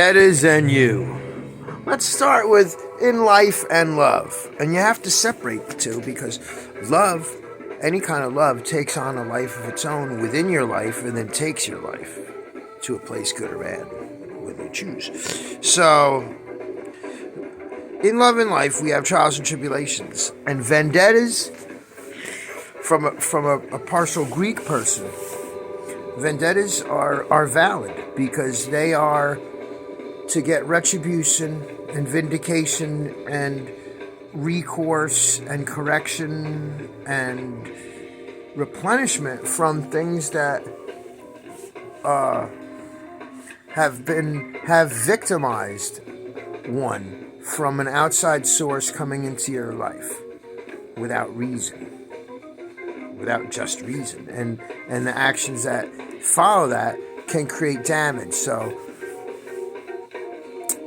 Vendettas and you. Let's start with in life and love. And you have to separate the two because love, any kind of love, takes on a life of its own within your life and then takes your life to a place good or bad, whether you choose. So, in love and life, we have trials and tribulations. And vendettas, from a partial Greek person, vendettas are valid because they are to get retribution and vindication and recourse and correction and replenishment from things that have victimized one from an outside source coming into your life without reason, without just reason, and the actions that follow that can create damage. So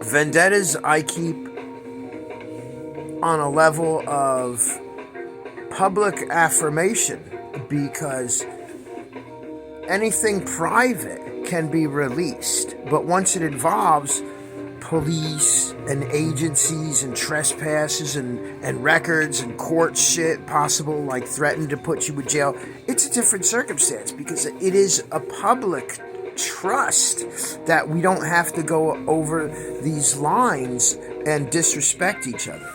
vendettas I keep on a level of public affirmation because anything private can be released, but once it involves police and agencies and trespasses and records and court shit possible, like threatened to put you in jail, it's a different circumstance because it is a public trust that we don't have to go over these lines and disrespect each other.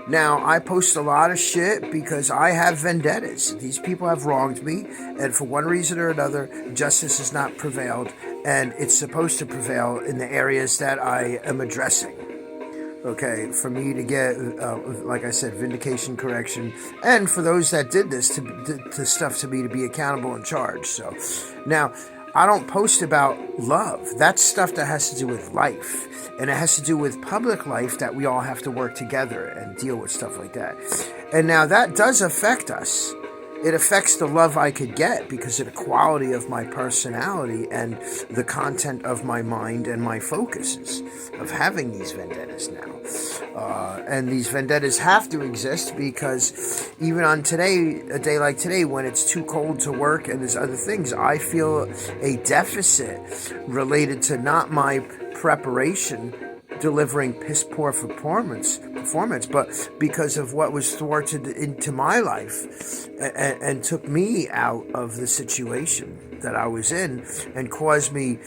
Now, I post a lot of shit because I have vendettas. These people have wronged me, and for one reason or another, justice has not prevailed, and it's supposed to prevail in the areas that I am addressing. Okay, for me to get, like I said, vindication, correction, and for those that did this, to stuff to me to be accountable and charged. So, now, I don't post about love. That's stuff that has to do with life. And it has to do with public life that we all have to work together and deal with stuff like that. And now that does affect us. It affects the love I could get because of the quality of my personality and the content of my mind and my focuses of having these vendettas now. And these vendettas have to exist because even on today, a day like today, when it's too cold to work and there's other things, I feel a deficit related to not my preparation delivering piss poor performance, but because of what was thwarted into my life and took me out of the situation that I was in and caused me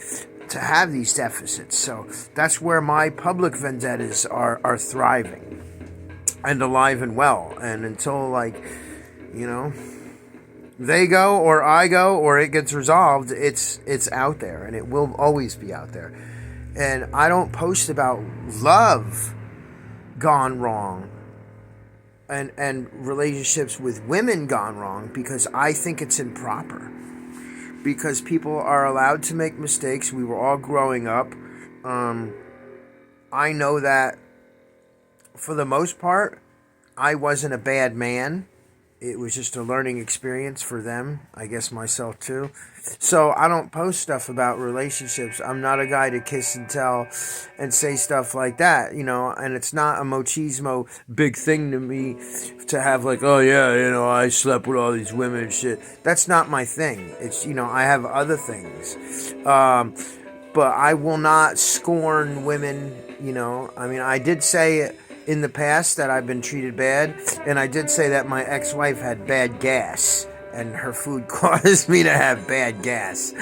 to have these deficits. So that's where my public vendettas are thriving and alive and well. And until, they go or I go or it gets resolved, it's out there and it will always be out there. And I don't post about love gone wrong and relationships with women gone wrong because I think it's improper. Because people are allowed to make mistakes. We were all growing up. I know that for the most part, I wasn't a bad man. It was just a learning experience for them. I guess myself too. So I don't post stuff about relationships. I'm not a guy to kiss and tell and say stuff like that, and it's not a machismo big thing to me to have oh yeah, I slept with all these women and shit. That's not my thing. It's, I have other things. But I will not scorn women, I did say in the past that I've been treated bad, and I did say that my ex-wife had bad gas, and her food caused me to have bad gas.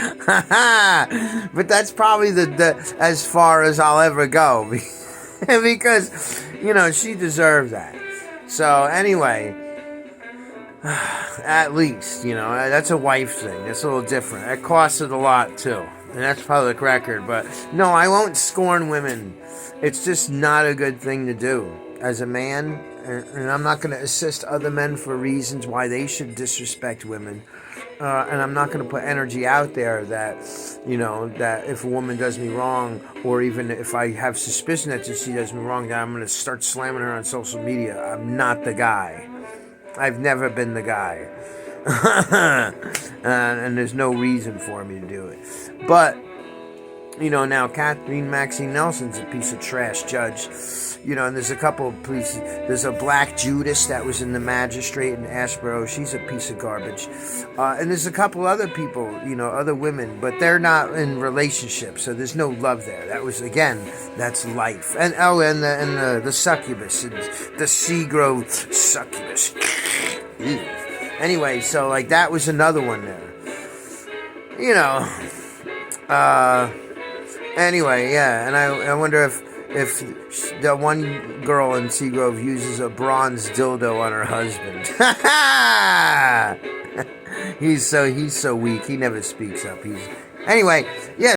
But that's probably the as far as I'll ever go, because, she deserved that. So, anyway, at least, that's a wife thing. That's a little different. That costed a lot, too. And that's public record. But, no, I won't scorn women. It's just not a good thing to do as a man, and I'm not going to assist other men for reasons why they should disrespect women, and I'm not going to put energy out there that, that if a woman does me wrong, or even if I have suspicion that she does me wrong, that I'm going to start slamming her on social media. I'm not the guy. I've never been the guy. And there's no reason for me to do it. But Now Kathleen Maxine Nelson's a piece of trash judge. And there's a couple of police. There's a Black Judas that was in the magistrate in Ashboro. She's a piece of garbage. And there's a couple other people, other women, but they're not in relationships, so there's no love there. That was, again, that's life. And the succubus, and the Seagrove succubus. Ew. Anyway, so like that was another one there. Anyway, yeah, and I wonder if the one girl in Seagrove uses a bronze dildo on her husband. He's so weak. He never speaks up. Anyway, yeah.